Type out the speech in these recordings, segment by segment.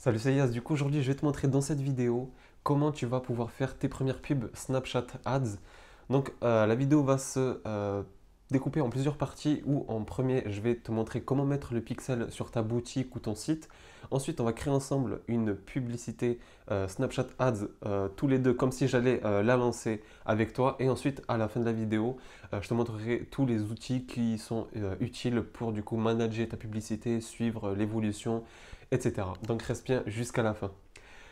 Salut, c'est Yas. Du coup, aujourd'hui, je vais te montrer dans cette vidéo comment tu vas pouvoir faire tes premières pubs Snapchat Ads. Donc, la vidéo va se découper en plusieurs parties où en premier, je vais te montrer comment mettre le pixel sur ta boutique ou ton site. Ensuite, on va créer ensemble une publicité Snapchat Ads tous les deux comme si j'allais la lancer avec toi. Et ensuite, à la fin de la vidéo, je te montrerai tous les outils qui sont utiles pour du coup manager ta publicité, suivre l'évolution, etc. Donc reste bien jusqu'à la fin.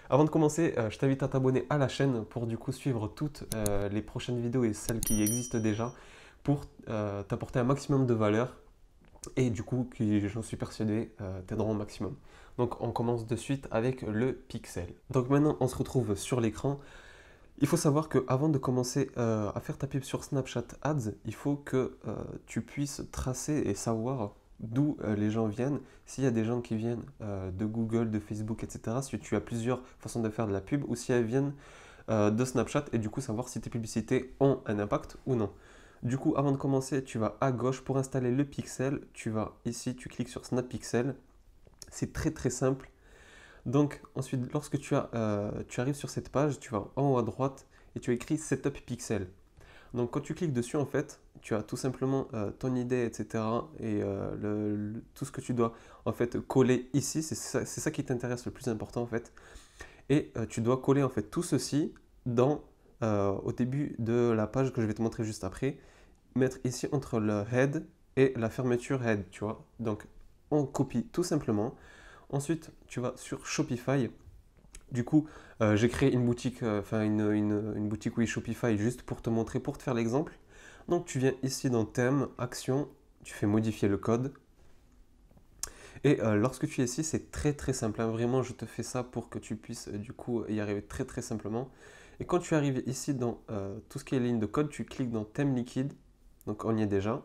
Avant de commencer, je t'invite à t'abonner à la chaîne pour du coup suivre toutes les prochaines vidéos et celles qui existent déjà pour t'apporter un maximum de valeur et du coup qui, j'en suis persuadé, t'aideront au maximum. Donc on commence de suite avec le pixel. Donc maintenant on se retrouve sur l'écran. Il faut savoir qu'avant de commencer à faire ta pub sur Snapchat Ads, il faut que tu puisses tracer et savoir d'où les gens viennent. S'il y a des gens qui viennent de Google, de Facebook, etc., si tu as plusieurs façons de faire de la pub, ou si elles viennent de Snapchat, et du coup savoir si tes publicités ont un impact ou non. Du coup, avant de commencer, tu vas à gauche pour installer le pixel. Tu vas ici, tu cliques sur Snap Pixel. C'est très très simple. Donc ensuite, lorsque tu arrives sur cette page, tu vas en haut à droite et tu as écrit Setup Pixel. Donc quand tu cliques dessus, en fait, tu as tout simplement ton idée, etc. Et tout ce que tu dois en fait coller ici, c'est ça qui t'intéresse le plus important en fait. Et tu dois coller en fait tout ceci au début de la page que je vais te montrer juste après. Mettre ici entre le head et la fermeture head, tu vois. Donc on copie tout simplement. Ensuite, tu vas sur Shopify. Du coup, j'ai créé une boutique, une boutique oui, Shopify juste pour te montrer, pour te faire l'exemple. Donc, tu viens ici dans Thème, Action, tu fais modifier le code. Et lorsque tu es ici, c'est très très simple, hein. Vraiment, je te fais ça pour que tu puisses du coup y arriver très très simplement. Et quand tu arrives ici dans tout ce qui est ligne de code, tu cliques dans Thème liquide. Donc, on y est déjà.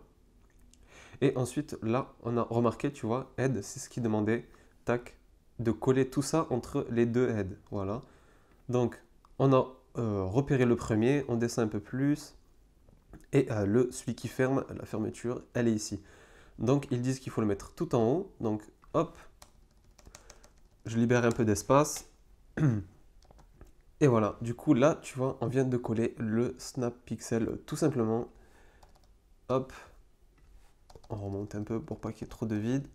Et ensuite, là, on a remarqué, tu vois, head, c'est ce qui demandait, tac, de coller tout ça entre les deux heads. Voilà. Donc, on a repéré le premier, on descend un peu plus, et celui qui ferme, la fermeture, elle est ici. Donc, ils disent qu'il faut le mettre tout en haut. Donc, hop, je libère un peu d'espace. Et voilà, du coup, là, tu vois, on vient de coller le Snap Pixel tout simplement. Hop, on remonte un peu pour pas qu'il y ait trop de vide.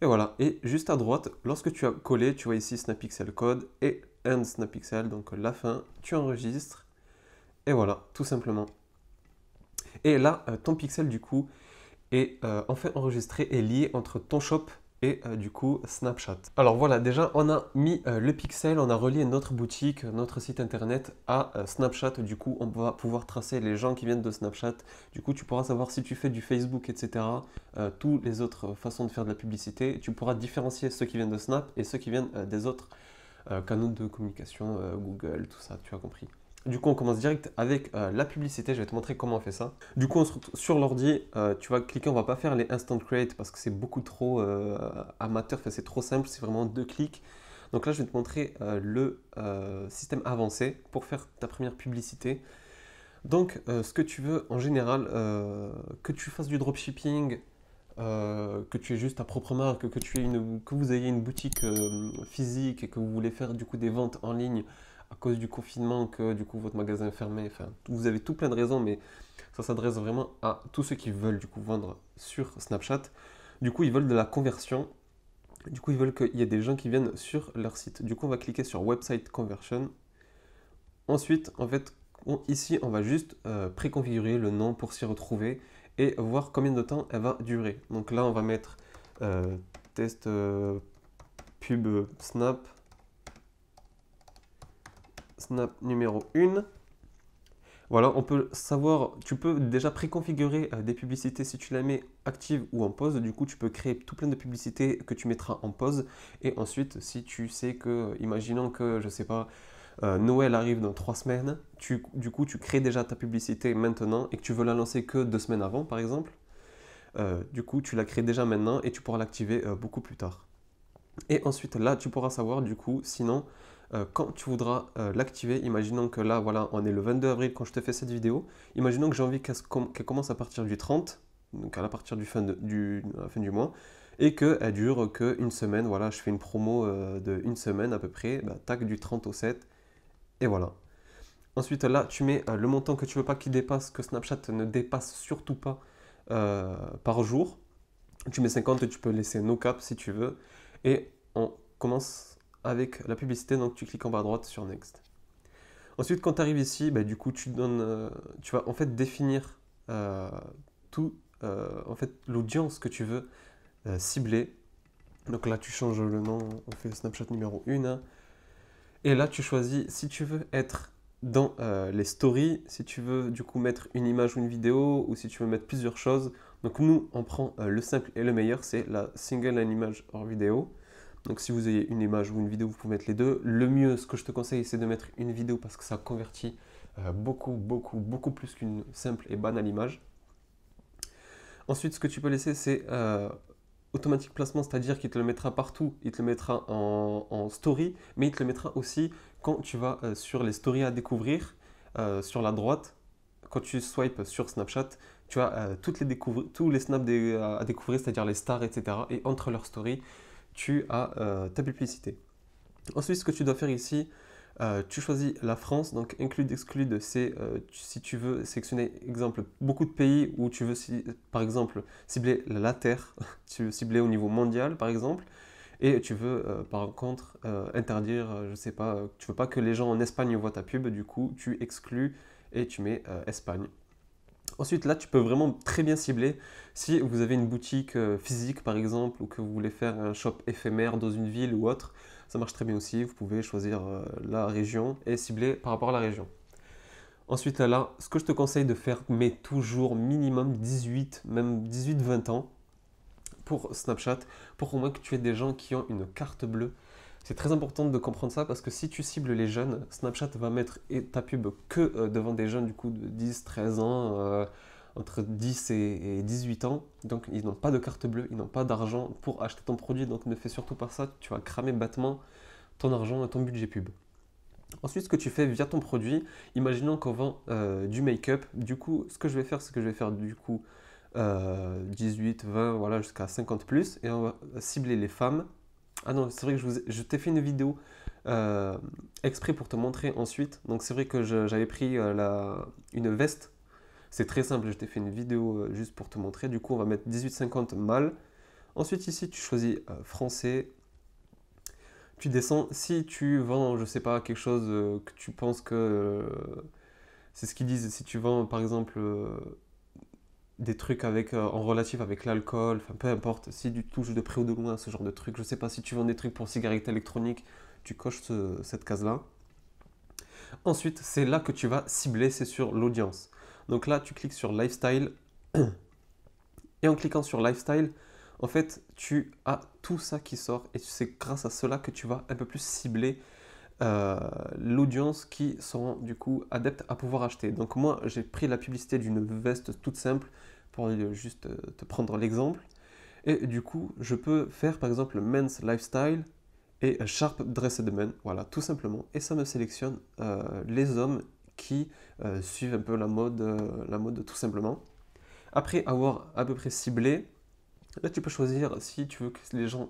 Et voilà, et juste à droite, lorsque tu as collé, tu vois ici SnapPixel Code et End SnapPixel, donc la fin, tu enregistres, et voilà, tout simplement. Et là, ton pixel du coup est enfin enregistré et lié entre ton shop et du coup Snapchat. Alors voilà, déjà on a mis le pixel, on a relié notre boutique, notre site internet à Snapchat. Du coup, on va pouvoir tracer les gens qui viennent de Snapchat. Du coup, tu pourras savoir si tu fais du Facebook, etc. Toutes les autres façons de faire de la publicité. Tu pourras différencier ceux qui viennent de Snap et ceux qui viennent des autres canaux de communication, Google, tout ça, tu as compris. Du coup, on commence direct avec la publicité. Je vais te montrer comment on fait ça. Du coup, on se retrouve sur l'ordi. Tu vas cliquer. On va pas faire les instant create parce que c'est beaucoup trop amateur. Enfin, c'est trop simple. C'est vraiment deux clics. Donc là, je vais te montrer le système avancé pour faire ta première publicité. Donc, ce que tu veux en général, que tu fasses du dropshipping, que tu aies juste ta propre marque, que vous ayez une boutique physique et que vous voulez faire du coup des ventes en ligne à cause du confinement, que du coup votre magasin est fermé, enfin vous avez tout plein de raisons, mais ça s'adresse vraiment à tous ceux qui veulent du coup vendre sur Snapchat. Du coup ils veulent de la conversion, du coup ils veulent qu'il y ait des gens qui viennent sur leur site. Du coup on va cliquer sur Website Conversion. Ensuite en fait ici on va juste préconfigurer le nom pour s'y retrouver et voir combien de temps elle va durer. Donc là, on va mettre test pub Snap, Snap numéro 1. Voilà, on peut savoir, tu peux déjà préconfigurer des publicités si tu la mets active ou en pause. Du coup, tu peux créer tout plein de publicités que tu mettras en pause. Et ensuite, si tu sais que, imaginons que, je sais pas, Noël arrive dans 3 semaines, du coup, tu crées déjà ta publicité maintenant et que tu veux la lancer que 2 semaines avant, par exemple. Du coup, tu la crées déjà maintenant et tu pourras l'activer beaucoup plus tard. Et ensuite, là, tu pourras savoir, du coup, sinon, quand tu voudras l'activer, imaginons que là, voilà, on est le 22 avril quand je te fais cette vidéo. Imaginons que j'ai envie qu'elle commence à partir du 30, donc à la partir à la fin du mois. et qu'elle dure qu'une semaine. Voilà, je fais une promo de une semaine à peu près, bah, tac, du 30 au 7, et voilà. Ensuite, là, tu mets le montant que tu veux pas qu'il dépasse, que Snapchat ne dépasse surtout pas par jour. Tu mets 50, tu peux laisser no cap si tu veux. Et on commence avec la publicité, donc tu cliques en bas à droite sur Next. Ensuite, quand tu arrives ici, bah, du coup, tu vas en fait définir tout, en fait, l'audience que tu veux cibler. Donc là, tu changes le nom, on fait Snapchat numéro 1. Hein. Et là, tu choisis si tu veux être dans les stories, si tu veux du coup mettre une image ou une vidéo, ou si tu veux mettre plusieurs choses. Donc nous, on prend le simple et le meilleur, c'est la single and image hors vidéo. Donc si vous avez une image ou une vidéo, vous pouvez mettre les deux. Le mieux, ce que je te conseille, c'est de mettre une vidéo parce que ça convertit beaucoup plus qu'une simple et banale image. Ensuite, ce que tu peux laisser, c'est automatique placement, c'est-à-dire qu'il te le mettra partout, il te le mettra en story, mais il te le mettra aussi quand tu vas sur les stories à découvrir, sur la droite, quand tu swipes sur Snapchat, tu as tous les snaps à découvrir, c'est-à-dire les stars, etc. Et entre leurs stories, tu as ta publicité. Ensuite, ce que tu dois faire ici, tu choisis la France, donc include, exclude, c'est si tu veux sélectionner, exemple, beaucoup de pays où tu veux, par exemple, cibler la Terre, tu veux cibler au niveau mondial, par exemple, et tu veux, par contre, interdire, je sais pas, tu veux pas que les gens en Espagne voient ta pub, du coup, tu exclus et tu mets Espagne. Ensuite, là, tu peux vraiment très bien cibler si vous avez une boutique physique, par exemple, ou que vous voulez faire un shop éphémère dans une ville ou autre. Ça marche très bien aussi. Vous pouvez choisir la région et cibler par rapport à la région. Ensuite, là, ce que je te conseille de faire, mais toujours minimum 18, même 18-20 ans pour Snapchat, pour au moins que tu aies des gens qui ont une carte bleue. C'est très important de comprendre ça parce que si tu cibles les jeunes, Snapchat va mettre ta pub que devant des jeunes du coup de 10, 13 ans, entre 10 et 18 ans. Donc ils n'ont pas de carte bleue, ils n'ont pas d'argent pour acheter ton produit. Donc ne fais surtout pas ça, tu vas cramer bêtement ton argent et ton budget pub. Ensuite, ce que tu fais via ton produit, imaginons qu'on vend du make-up. Du coup, ce que je vais faire, c'est que je vais faire du coup 18, 20, voilà, jusqu'à 50 plus. Et on va cibler les femmes. Ah non, c'est vrai que je t'ai fait une vidéo exprès pour te montrer ensuite. Donc c'est vrai que j'avais pris une veste. C'est très simple, je t'ai fait une vidéo juste pour te montrer. Du coup, on va mettre 18,50 mâle. Ensuite, ici, tu choisis français. Tu descends. Si tu vends, je sais pas, quelque chose que tu penses que c'est ce qu'ils disent. Si tu vends, par exemple, des trucs en relatif avec l'alcool, enfin peu importe, si tu touches de près ou de loin ce genre de trucs, je sais pas si tu vends des trucs pour cigarettes électroniques, tu coches cette case-là. Ensuite, c'est là que tu vas cibler, c'est sur l'audience. Donc là, tu cliques sur Lifestyle, et en cliquant sur Lifestyle, en fait, tu as tout ça qui sort, et c'est grâce à cela que tu vas un peu plus cibler l'audience qui sont du coup adeptes à pouvoir acheter. Donc moi, j'ai pris la publicité d'une veste toute simple pour juste te prendre l'exemple. Et du coup, je peux faire par exemple Men's Lifestyle et Sharp Dressed Men, voilà, tout simplement. Et ça me sélectionne les hommes qui suivent un peu la mode tout simplement. Après avoir à peu près ciblé, là tu peux choisir si tu veux que les gens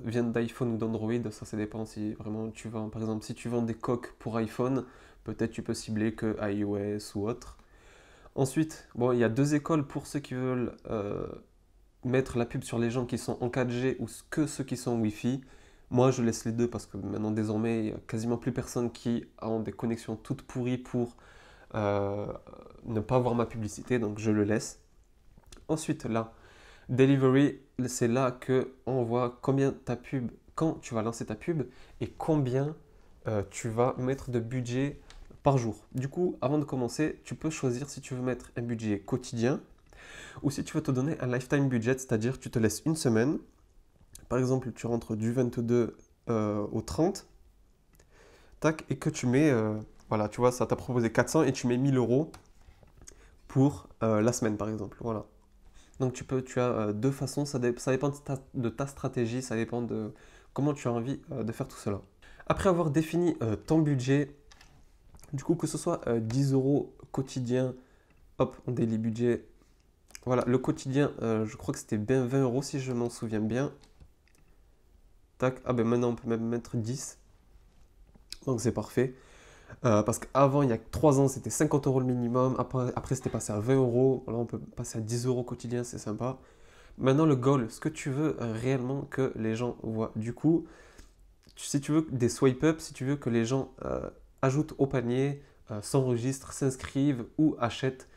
viennent d'iPhone ou d'Android, ça dépend si vraiment tu vends, par exemple, si tu vends des coques pour iPhone, peut-être tu peux cibler que iOS ou autre. Ensuite, bon, il y a deux écoles pour ceux qui veulent mettre la pub sur les gens qui sont en 4G ou que ceux qui sont en Wi-Fi. Moi, je laisse les deux parce que maintenant, désormais, il n'y a quasiment plus personne qui a des connexions toutes pourries pour ne pas voir ma publicité, donc je le laisse. Ensuite, là, Delivery, c'est là que on voit combien ta pub, quand tu vas lancer ta pub et combien tu vas mettre de budget par jour. Du coup, avant de commencer, tu peux choisir si tu veux mettre un budget quotidien ou si tu veux te donner un lifetime budget, c'est-à-dire tu te laisses une semaine. Par exemple, tu rentres du 22 au 30, tac, et que tu mets, voilà, tu vois, ça t'a proposé 400 et tu mets 1000 euros pour la semaine, par exemple. Voilà. Donc tu as deux façons, ça dépend de ta stratégie, ça dépend de comment tu as envie de faire tout cela. Après avoir défini ton budget, du coup que ce soit 10 euros quotidien, hop, en daily budget, Voilà, le quotidien, je crois que c'était bien 20 euros si je m'en souviens bien. Tac, ah ben maintenant on peut même mettre 10, donc c'est parfait. Parce qu'avant, il y a 3 ans, c'était 50 euros le minimum. Après c'était passé à 20 euros. Là, on peut passer à 10 euros quotidien, c'est sympa. Maintenant, le goal, ce que tu veux réellement que les gens voient. Du coup, si tu veux des swipe up, si tu veux que les gens ajoutent au panier, s'enregistrent, s'inscrivent ou achètent,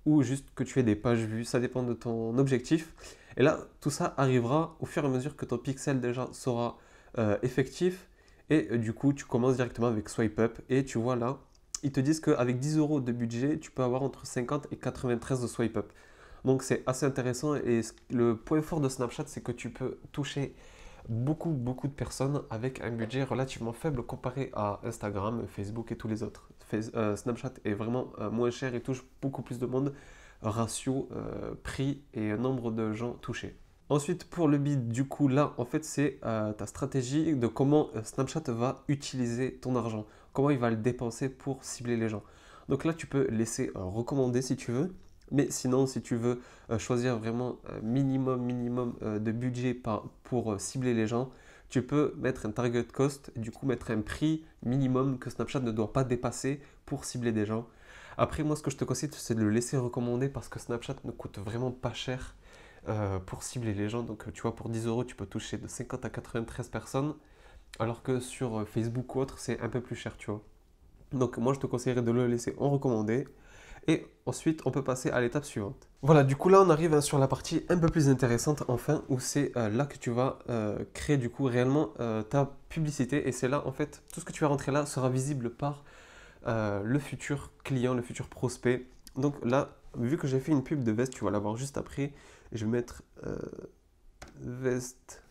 ou juste que tu aies des pages vues, ça dépend de ton objectif. Et là, tout ça arrivera au fur et à mesure que ton pixel déjà sera effectif. Et du coup, tu commences directement avec swipe up. Et tu vois là, ils te disent qu'avec 10 euros de budget, tu peux avoir entre 50 et 93 de swipe up. Donc c'est assez intéressant. Et le point fort de Snapchat, c'est que tu peux toucher beaucoup de personnes avec un budget relativement faible comparé à Instagram, Facebook et tous les autres. Snapchat est vraiment moins cher et touche beaucoup plus de monde, ratio, prix et nombre de gens touchés. Ensuite, pour le bid, du coup, là, en fait, c'est ta stratégie de comment Snapchat va utiliser ton argent, comment il va le dépenser pour cibler les gens. Donc là, tu peux laisser recommander si tu veux, mais sinon, si tu veux choisir vraiment un minimum de budget pour cibler les gens, tu peux mettre un target cost, du coup mettre un prix minimum que Snapchat ne doit pas dépasser pour cibler des gens. Après, moi, ce que je te conseille, c'est de le laisser recommander parce que Snapchat ne coûte vraiment pas cher pour cibler les gens. Donc, tu vois, pour 10 euros, tu peux toucher de 50 à 93 personnes, alors que sur Facebook ou autre, c'est un peu plus cher, tu vois. Donc, moi, je te conseillerais de le laisser en recommandé. Et ensuite, on peut passer à l'étape suivante. Voilà, du coup, là, on arrive sur la partie un peu plus intéressante, enfin, où c'est là que tu vas créer, du coup, réellement ta publicité. Et c'est là, en fait, tout ce que tu vas rentrer là sera visible par le futur client, le futur prospect. Donc là, vu que j'ai fait une pub de veste, tu vas la voir juste après. Je vais mettre veste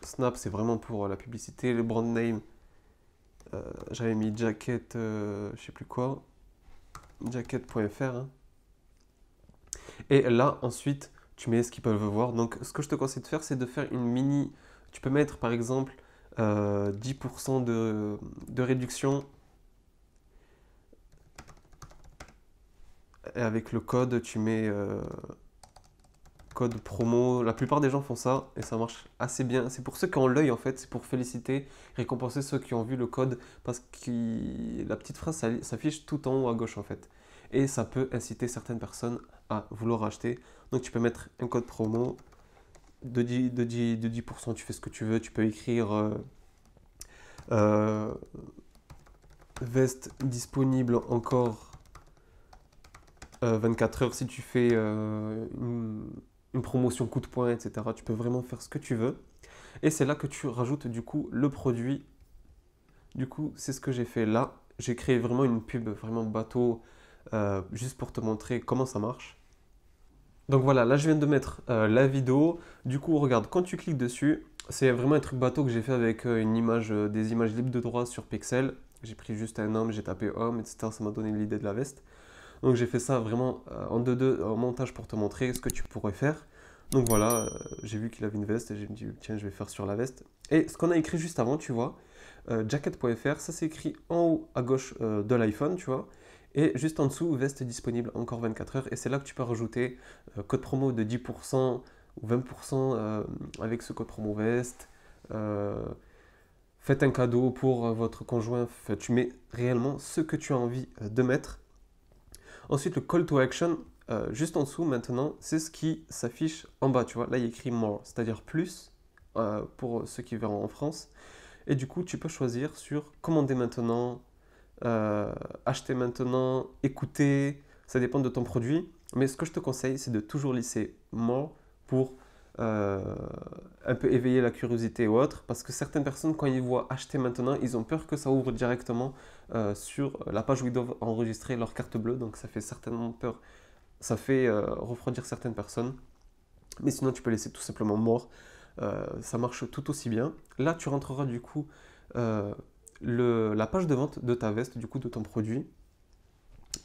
Snap, c'est vraiment pour la publicité. Le brand name, j'avais mis jacket, je sais plus quoi, jacket.fr. Hein. Et là, ensuite, tu mets ce qu'ils peuvent voir. Donc, ce que je te conseille de faire, c'est de faire une mini. Tu peux mettre par exemple 10% de réduction. Et avec le code, tu mets code promo. La plupart des gens font ça et ça marche assez bien. C'est pour ceux qui ont l'œil en fait, c'est pour féliciter, récompenser ceux qui ont vu le code parce que la petite phrase s'affiche tout en haut à gauche en fait. Et ça peut inciter certaines personnes à vouloir acheter. Donc tu peux mettre un code promo de 10%, tu fais ce que tu veux. Tu peux écrire veste disponible encore 24 heures si tu fais une promotion coup de poing, etc. Tu peux vraiment faire ce que tu veux. Et c'est là que tu rajoutes du coup le produit. Du coup, c'est ce que j'ai fait là. J'ai créé vraiment une pub vraiment bateau juste pour te montrer comment ça marche. Donc voilà, là je viens de mettre la vidéo. Du coup, regarde, quand tu cliques dessus, c'est vraiment un truc bateau que j'ai fait avec une image, des images libres de droit sur Pixel. J'ai pris juste un homme, j'ai tapé homme, etc. Ça m'a donné l'idée de la veste. Donc j'ai fait ça vraiment en 2-2 en montage pour te montrer ce que tu pourrais faire. Donc voilà, j'ai vu qu'il avait une veste et j'ai dit tiens je vais faire sur la veste. Et ce qu'on a écrit juste avant, tu vois, jacket.fr, ça c'est écrit en haut à gauche de l'iPhone, tu vois. Et juste en dessous, veste disponible encore 24 heures. Et c'est là que tu peux rajouter code promo de 10% ou 20% avec ce code promo veste. Faites un cadeau pour votre conjoint. Tu mets réellement ce que tu as envie de mettre. Ensuite, le call to action, juste en dessous maintenant, c'est ce qui s'affiche en bas. Tu vois, là, il y a écrit more, c'est-à-dire plus pour ceux qui verront en France. Et du coup, tu peux choisir sur commander maintenant, acheter maintenant, écouter. Ça dépend de ton produit. Mais ce que je te conseille, c'est de toujours lisser more pour un peu éveiller la curiosité ou autre, parce que certaines personnes, quand ils voient acheter maintenant, ils ont peur que ça ouvre directement sur la page où ils doivent enregistrer leur carte bleue, donc ça fait certainement peur, ça fait refroidir certaines personnes. Mais sinon, tu peux laisser tout simplement mort, ça marche tout aussi bien. Là, tu rentreras du coup la page de vente de ta veste, du coup de ton produit.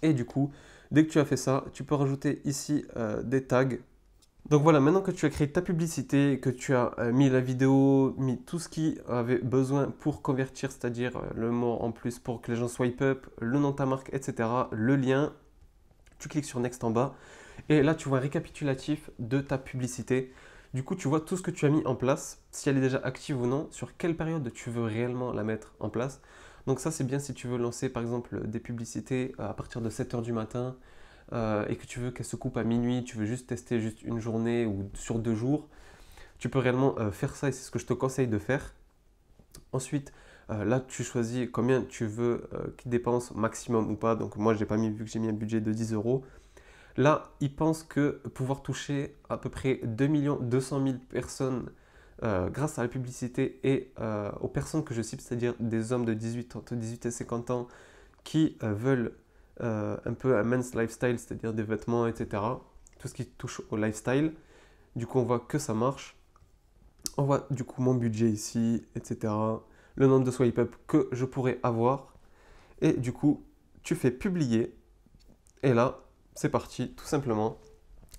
Et du coup, dès que tu as fait ça, tu peux rajouter ici des tags. Donc voilà, maintenant que tu as créé ta publicité, que tu as mis la vidéo, mis tout ce qui avait besoin pour convertir, c'est-à-dire le mot en plus pour que les gens swipe up, le nom de ta marque, etc., le lien, tu cliques sur Next en bas Et là, tu vois un récapitulatif de ta publicité. Du coup, tu vois tout ce que tu as mis en place, si elle est déjà active ou non, sur quelle période tu veux réellement la mettre en place. Donc ça, c'est bien si tu veux lancer, par exemple, des publicités à partir de 7 heures du matin et que tu veux qu'elles se coupent à minuit, tu veux juste tester juste une journée ou sur 2 jours. Tu peux réellement faire ça et c'est ce que je te conseille de faire. Ensuite, là, tu choisis combien tu veux qu'ils dépensent maximum ou pas. Donc moi, j'ai pas mis, vu que j'ai mis un budget de 10 euros. Là, ils pensent que pouvoir toucher à peu près 2 200 000 personnes grâce à la publicité et aux personnes que je cible, c'est-à-dire des hommes entre 18 et 50 ans qui veulent un peu un men's lifestyle, c'est-à-dire des vêtements, etc. Tout ce qui touche au lifestyle. Du coup, on voit que ça marche. On voit du coup mon budget ici, etc. Le nombre de swipe up que je pourrais avoir. Et du coup, tu fais publier. Et là, c'est parti, tout simplement.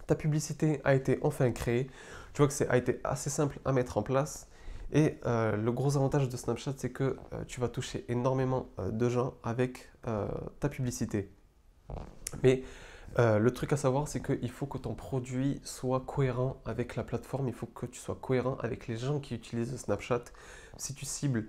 Ta publicité a été enfin créée. Tu vois que ça a été assez simple à mettre en place. Et le gros avantage de Snapchat, c'est que tu vas toucher énormément de gens avec ta publicité. Mais le truc à savoir, c'est qu'il faut que ton produit soit cohérent avec la plateforme. Il faut que tu sois cohérent avec les gens qui utilisent Snapchat. Si tu cibles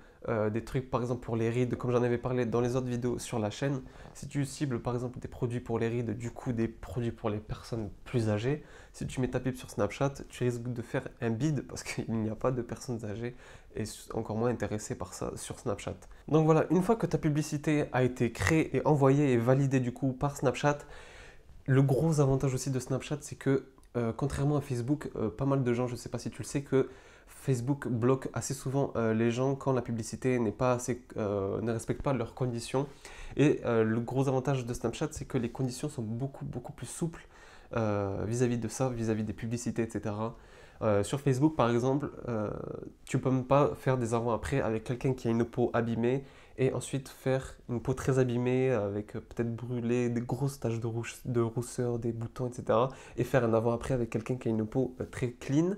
des trucs, par exemple, pour les rides, comme j'en avais parlé dans les autres vidéos sur la chaîne, si tu cibles, par exemple, des produits pour les rides, du coup, des produits pour les personnes plus âgées, si tu mets ta pub sur Snapchat, tu risques de faire un bid parce qu'il n'y a pas de personnes âgées et encore moins intéressées par ça sur Snapchat. Donc voilà, une fois que ta publicité a été créée et envoyée et validée du coup par Snapchat, le gros avantage aussi de Snapchat, c'est que contrairement à Facebook, pas mal de gens, je ne sais pas si tu le sais, que Facebook bloque assez souvent les gens quand la publicité n'est pas assez, ne respecte pas leurs conditions. Et le gros avantage de Snapchat, c'est que les conditions sont beaucoup plus souples vis-à-vis de ça, vis-à-vis des publicités, etc. Sur Facebook, par exemple, tu ne peux même pas faire des avant-après avec quelqu'un qui a une peau abîmée et ensuite faire une peau très abîmée avec peut-être brûlé, des grosses taches de rousseur, des boutons, etc. Et faire un avant-après avec quelqu'un qui a une peau très clean.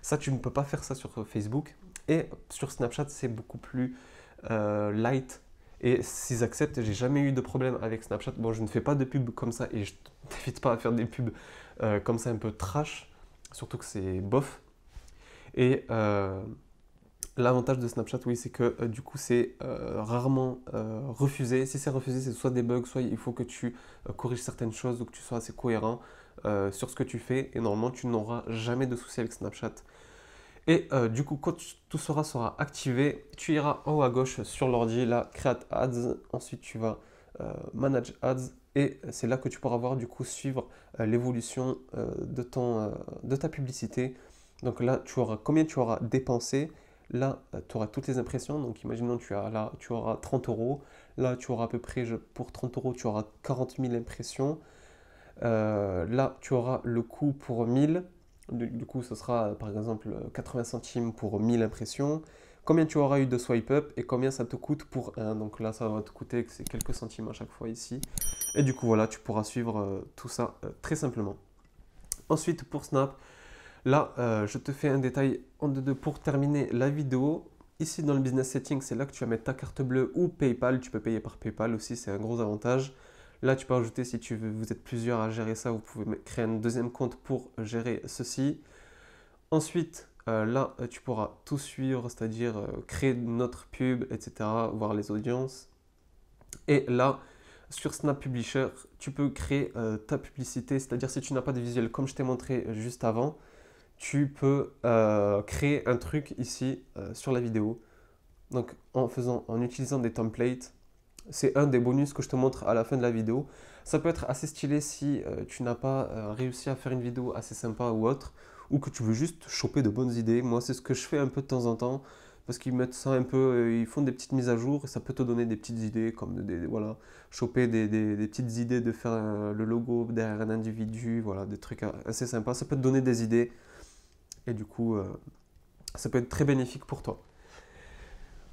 Ça, tu ne peux pas faire ça sur Facebook. Et sur Snapchat, c'est beaucoup plus light. Et s'ils acceptent, j'ai jamais eu de problème avec Snapchat. Bon, je ne fais pas de pub comme ça et je t'invite pas à faire des pubs comme ça un peu trash, surtout que c'est bof. Et l'avantage de Snapchat, oui, c'est que du coup, c'est rarement refusé. Si c'est refusé, c'est soit des bugs, soit il faut que tu corriges certaines choses ou que tu sois assez cohérent sur ce que tu fais. Et normalement, tu n'auras jamais de souci avec Snapchat. Et du coup, quand tout sera activé, tu iras en haut à gauche sur l'ordi, là, Create Ads. Ensuite, tu vas Manage Ads. Et c'est là que tu pourras voir, du coup, suivre l'évolution de ta publicité. Donc là, tu auras combien tu auras dépensé. Là, tu auras toutes les impressions. Donc, imaginons, là, tu auras 30 euros. Là, tu auras à peu près, pour 30 euros, tu auras 40 000 impressions. Là, tu auras le coût pour 1000. Du coup, ce sera par exemple 80 centimes pour 1000 impressions. Combien tu auras eu de swipe up et combien ça te coûte pour un. Donc là, ça va te coûter quelques centimes à chaque fois ici. Et du coup, voilà, tu pourras suivre tout ça très simplement. Ensuite, pour Snap, là, je te fais un détail en deux pour terminer la vidéo. Ici, dans le business setting, c'est là que tu vas mettre ta carte bleue ou PayPal. Tu peux payer par PayPal aussi, c'est un gros avantage. Là, tu peux ajouter, si tu veux, vous êtes plusieurs à gérer ça, vous pouvez créer un deuxième compte pour gérer ceci. Ensuite, là, tu pourras tout suivre, c'est-à-dire créer notre pub, etc., voir les audiences. Et là, sur Snap Publisher, tu peux créer ta publicité, c'est-à-dire si tu n'as pas de visuel comme je t'ai montré juste avant, tu peux créer un truc ici sur la vidéo. Donc en utilisant des templates. C'est un des bonus que je te montre à la fin de la vidéo. Ça peut être assez stylé si tu n'as pas réussi à faire une vidéo assez sympa ou autre, ou que tu veux juste choper de bonnes idées. Moi, c'est ce que je fais un peu de temps en temps, parce qu'ils mettent ça un peu, ils font des petites mises à jour et ça peut te donner des petites idées, comme voilà, choper des petites idées de faire le logo derrière un individu, voilà, des trucs assez sympas. Ça peut te donner des idées et du coup, ça peut être très bénéfique pour toi.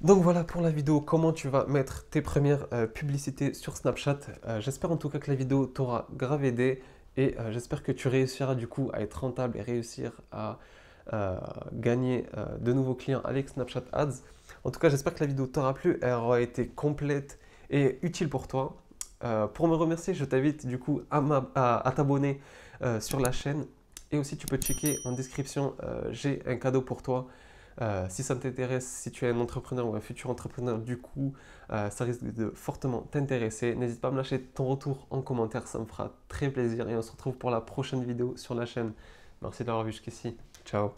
Donc voilà pour la vidéo, comment tu vas mettre tes premières publicités sur Snapchat. J'espère en tout cas que la vidéo t'aura grave aidé et j'espère que tu réussiras du coup à être rentable et réussir à gagner de nouveaux clients avec Snapchat Ads. En tout cas, j'espère que la vidéo t'aura plu, elle aura été complète et utile pour toi. Pour me remercier, je t'invite du coup à t'abonner sur la chaîne. Et aussi, tu peux checker en description, j'ai un cadeau pour toi. Si ça t'intéresse, si tu es un entrepreneur ou un futur entrepreneur, du coup, ça risque de fortement t'intéresser. N'hésite pas à me lâcher ton retour en commentaire, ça me fera très plaisir. Et on se retrouve pour la prochaine vidéo sur la chaîne. Merci d'avoir vu jusqu'ici. Ciao.